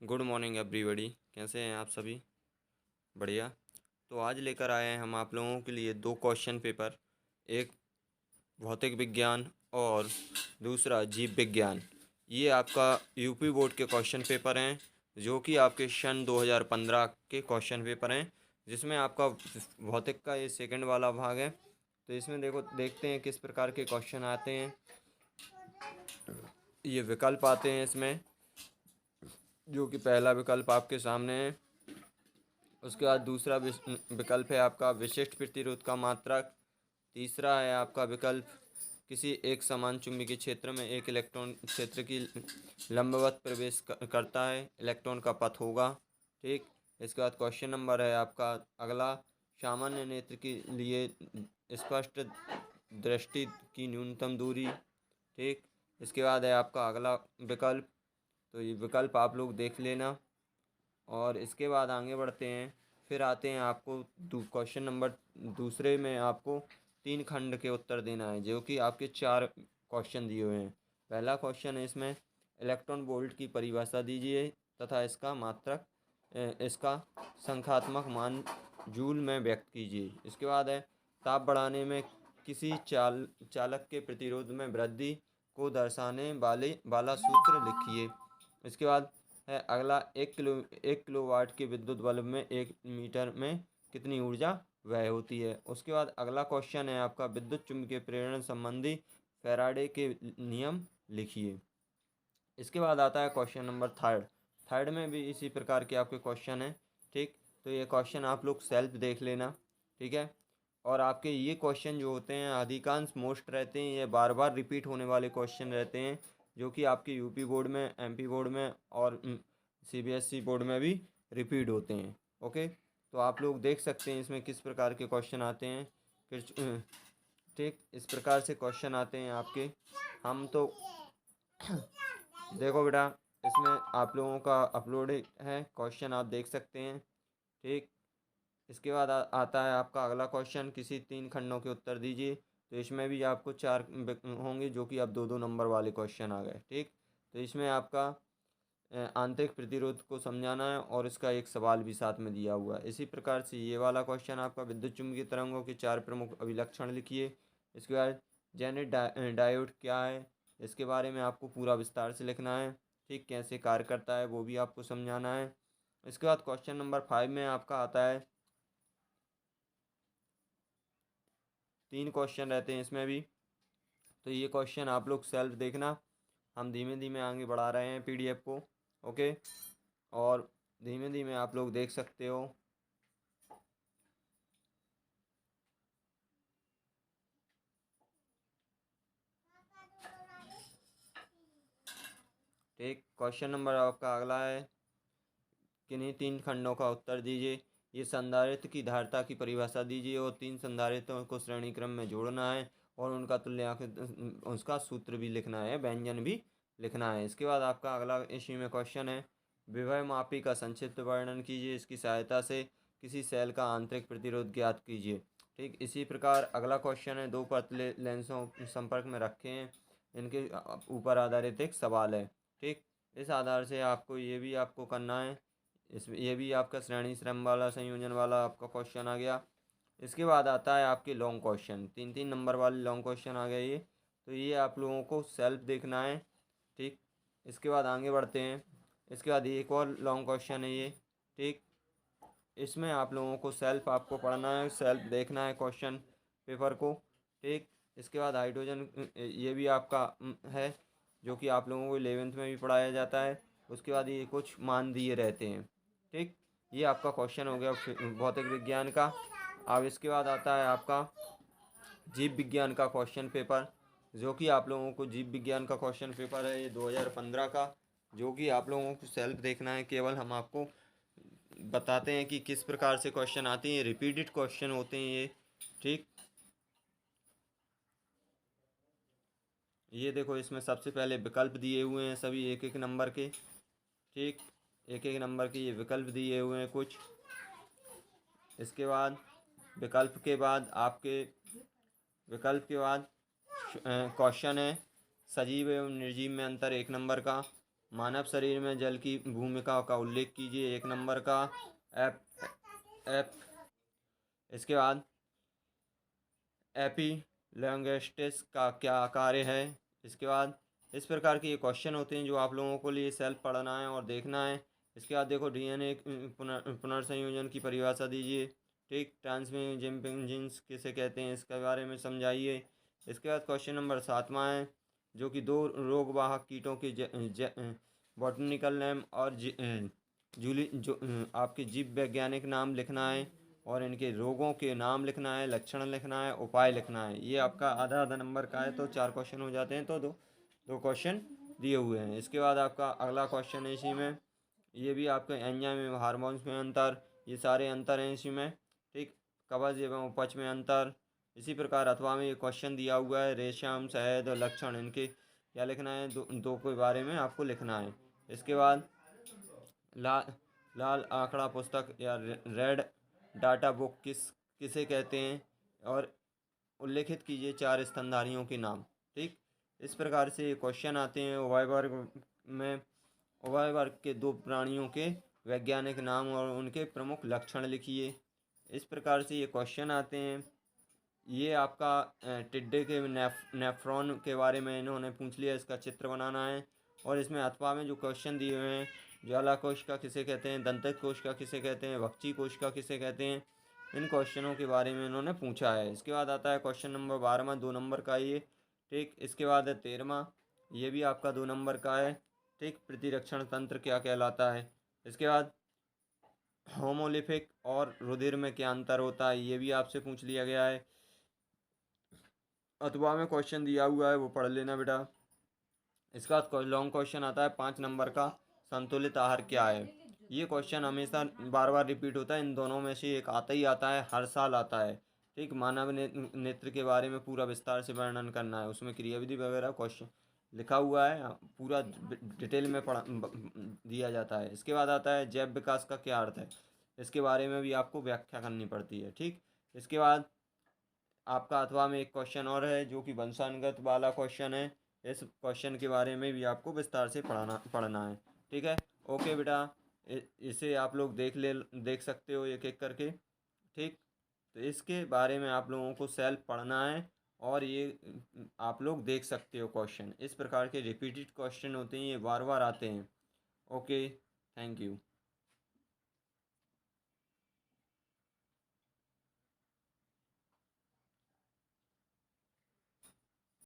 Good morning everybody. कैसे हैं आप सभी? बढ़िया। तो आज लेकर आए हैं हम आप लोगों के लिए दो क्वेश्चन पेपर। एक भौतिक विज्ञान और दूसरा जीव विज्ञान। ये आपका यूपी बोर्ड के क्वेश्चन पेपर हैं, जो कि आपके सन 2015 के क्वेश्चन पेपर हैं, जिसमें आपका भौतिक का ये सेकंड वाला भाग है। तो इसमें देखते हैं किस प्रकार के क्वेश्चन आते हैं। ये विकल्प आते हैं इसमें, जो कि पहला विकल्प आपके सामने है। उसके बाद दूसरा विकल्प है आपका विशिष्ट प्रतिरोध का मात्रक। तीसरा है आपका विकल्प किसी एक समान चुंबकीय क्षेत्र में एक इलेक्ट्रॉन क्षेत्र की लंबवत प्रवेश करता है, इलेक्ट्रॉन का पथ होगा। ठीक। इसके बाद क्वेश्चन नंबर है आपका अगला, सामान्य नेत्र के लिए स्पष्ट दृष्टि की न्यूनतम दूरी। ठीक। इसके बाद है आपका अगला विकल्प। तो ये विकल्प आप लोग देख लेना और इसके बाद आगे बढ़ते हैं। फिर आते हैं आपको क्वेश्चन नंबर दूसरे में आपको 3 खंड के उत्तर देना है, जो कि आपके 4 क्वेश्चन दिए हुए हैं। पहला क्वेश्चन है इसमें इलेक्ट्रॉन वोल्ट की परिभाषा दीजिए तथा इसका मात्रक इसका संख्यात्मक मान जूल में व्यक्त कीजिए। इसके बाद है ताप बढ़ाने में किसी चालक के प्रतिरोध में वृद्धि को दर्शाने वाला सूत्र लिखिए। इसके बाद है अगला, 1 किलोवाट के विद्युत बल्ब में 1 मीटर में कितनी ऊर्जा व्यय होती है। उसके बाद अगला क्वेश्चन है आपका विद्युत चुम्बकीय प्रेरण संबंधी फैराडे के नियम लिखिए। इसके बाद आता है क्वेश्चन नंबर थर्ड। थर्ड में भी इसी प्रकार के आपके क्वेश्चन हैं। ठीक। तो ये क्वेश्चन आप लोग सेल्फ देख लेना। ठीक है। और आपके ये क्वेश्चन जो होते हैं अधिकांश मोस्ट रहते हैं, ये बार बार रिपीट होने वाले क्वेश्चन रहते हैं, जो कि आपके यूपी बोर्ड में, एमपी बोर्ड में और सीबीएसई बोर्ड में भी रिपीट होते हैं। ओके। तो आप लोग देख सकते हैं इसमें किस प्रकार के क्वेश्चन आते हैं। ठीक, इस प्रकार से क्वेश्चन आते हैं आपके। हम तो देखो बेटा, इसमें आप लोगों का अपलोड है, क्वेश्चन आप देख सकते हैं। ठीक। इसके बाद आता है आपका अगला क्वेश्चन, किसी 3 खंडों के उत्तर दीजिए। तो इसमें भी आपको 4 होंगे, जो कि अब 2-2 नंबर वाले क्वेश्चन आ गए। ठीक। तो इसमें आपका आंतरिक प्रतिरोध को समझाना है और इसका एक सवाल भी साथ में दिया हुआ है। इसी प्रकार से ये वाला क्वेश्चन आपका विद्युत चुम्बकीय तरंगों के 4 प्रमुख अभिलक्षण लिखिए। इसके बाद जेनेट डायोड क्या है, इसके बारे में आपको पूरा विस्तार से लिखना है। ठीक। कैसे कार्य करता है वो भी आपको समझाना है। इसके बाद क्वेश्चन नंबर 5 में आपका आता है, 3 क्वेश्चन रहते हैं इसमें भी। तो ये क्वेश्चन आप लोग सेल्फ देखना। हम धीमे धीमे आगे बढ़ा रहे हैं पीडीएफ को। ओके। और धीमे धीमे आप लोग देख सकते हो। ठीक। क्वेश्चन नंबर आपका अगला है, किन्हीं 3 खंडों का उत्तर दीजिए। ये संधारित्र की धारिता की परिभाषा दीजिए और 3 संधारित्रों को श्रेणी क्रम में जोड़ना है और उनका तुल्यांक, उसका सूत्र भी लिखना है, व्यंजन भी लिखना है। इसके बाद आपका अगला इसी में क्वेश्चन है, विभव मापी का संक्षिप्त वर्णन कीजिए, इसकी सहायता से किसी सेल का आंतरिक प्रतिरोध ज्ञात कीजिए। ठीक। इसी प्रकार अगला क्वेश्चन है, 2 पतले लेंसों संपर्क में रखे हैं, इनके ऊपर आधारित एक सवाल है। ठीक। इस आधार से आपको ये भी आपको करना है। ये भी आपका श्रेणी क्रम वाला संयोजन वाला आपका क्वेश्चन आ गया। इसके बाद आता है आपके लॉन्ग क्वेश्चन, 3-3 नंबर वाले लॉन्ग क्वेश्चन आ गए ये। तो ये आप लोगों को सेल्फ देखना है। ठीक। इसके बाद आगे बढ़ते हैं। इसके बाद एक और लॉन्ग क्वेश्चन है ये। ठीक। इसमें आप लोगों को सेल्फ आपको पढ़ना है, सेल्फ देखना है क्वेश्चन पेपर को। ठीक। इसके बाद हाइड्रोजन, ये भी आपका है, जो कि आप लोगों को 11th में भी पढ़ाया जाता है। उसके बाद ये कुछ मान दिए रहते हैं। ठीक। ये आपका क्वेश्चन हो गया भौतिक विज्ञान का। अब इसके बाद आता है आपका जीव विज्ञान का क्वेश्चन पेपर, जो कि आप लोगों को जीव विज्ञान का क्वेश्चन पेपर है ये 2015 का, जो कि आप लोगों को सेल्फ देखना है। केवल हम आपको बताते हैं कि किस प्रकार से क्वेश्चन आते हैं, रिपीटेड क्वेश्चन होते हैं ये। ठीक। ये देखो, इसमें सबसे पहले विकल्प दिए हुए हैं सभी 1-1 नंबर के। ठीक। 1-1 नंबर के ये विकल्प दिए हुए हैं कुछ। इसके बाद विकल्प के बाद आपके विकल्प के बाद क्वेश्चन है, सजीव एवं निर्जीव में अंतर 1 नंबर का। मानव शरीर में जल की भूमिका का उल्लेख कीजिए। 1 नंबर का एप एप इसके बाद एपिलैंगस्टिस का क्या कार्य है। इसके बाद इस प्रकार के ये क्वेश्चन होते हैं जो आप लोगों को लिए सेल्फ पढ़ना है और देखना है। इसके बाद देखो डीएनए पुनर्संयोजन की परिभाषा दीजिए। ठीक, ट्रांसमेम्ब्रेन किसे कहते हैं इसके बारे में समझाइए। इसके बाद क्वेश्चन नंबर 7वां है जो कि 2 रोगवाहक कीटों के बॉटनिकल नेम और जूली जो आपके जीव वैज्ञानिक नाम लिखना है और इनके रोगों के नाम लिखना है, लक्षण लिखना है, उपाय लिखना है। ये आपका आधा आधा नंबर का है तो 4 क्वेश्चन हो जाते हैं, तो दो क्वेश्चन दिए हुए हैं। इसके बाद आपका अगला क्वेश्चन है इसी में, ये भी आपके एंजाइम में हार्मोन्स में अंतर, ये सारे अंतर हैं इसी में। ठीक, कब्ज एवं उपज में अंतर। इसी प्रकार अथवा में ये क्वेश्चन दिया हुआ है रेशम, शहद और लक्षण, इनके क्या लिखना है, दो के बारे में आपको लिखना है। इसके बाद लाल आंकड़ा पुस्तक या रेड डाटा बुक किसे कहते हैं और उल्लेखित कीजिए 4 स्तनधारियों के नाम। ठीक, इस प्रकार से ये क्वेश्चन आते हैं। उभयवर्ग के 2 प्राणियों के वैज्ञानिक नाम और उनके प्रमुख लक्षण लिखिए। इस प्रकार से ये क्वेश्चन आते हैं। ये आपका टिड्डे के नेफ्रॉन के बारे में इन्होंने पूछ लिया, इसका चित्र बनाना है। और इसमें अथवा में जो क्वेश्चन दिए हुए हैं, ज्वाला कोशिका किसे कहते हैं, दंतक कोशिका किसे कहते हैं, वक्ची कोशिका किसे कहते हैं, इन क्वेश्चनों के बारे में इन्होंने पूछा है। इसके बाद आता है क्वेश्चन नंबर 12वां, 2 नंबर का ये। ठीक, इसके बाद है 13वां, ये भी आपका 2 नंबर का है। ठीक, प्रतिरक्षण तंत्र क्या कहलाता है। इसके बाद होमोलिफिक और रुधिर में क्या अंतर होता है, ये भी आपसे पूछ लिया गया है। अथवा में क्वेश्चन दिया हुआ है वो पढ़ लेना बेटा। इसका लॉन्ग क्वेश्चन आता है 5 नंबर का, संतुलित आहार क्या है। ये क्वेश्चन हमेशा बार बार रिपीट होता है, इन दोनों में से एक आता ही आता है, हर साल आता है। ठीक, मानव नेत्र के बारे में पूरा विस्तार से वर्णन करना है, उसमें क्रियाविधि वगैरह क्वेश्चन लिखा हुआ है, पूरा डिटेल में दिया जाता है। इसके बाद आता है जैव विकास का क्या अर्थ है, इसके बारे में भी आपको व्याख्या करनी पड़ती है। ठीक, इसके बाद आपका अथवा में एक क्वेश्चन और है जो कि वंशानुगत वाला क्वेश्चन है। इस क्वेश्चन के बारे में भी आपको विस्तार से पढ़ना है। ठीक है, ओके बेटा, इसे आप लोग देख सकते हो एक एक करके। ठीक, तो इसके बारे में आप लोगों को सेल्फ पढ़ना है और ये आप लोग देख सकते हो क्वेश्चन। इस प्रकार के रिपीटेड क्वेश्चन होते हैं, ये बार बार आते हैं। Okay, thank you.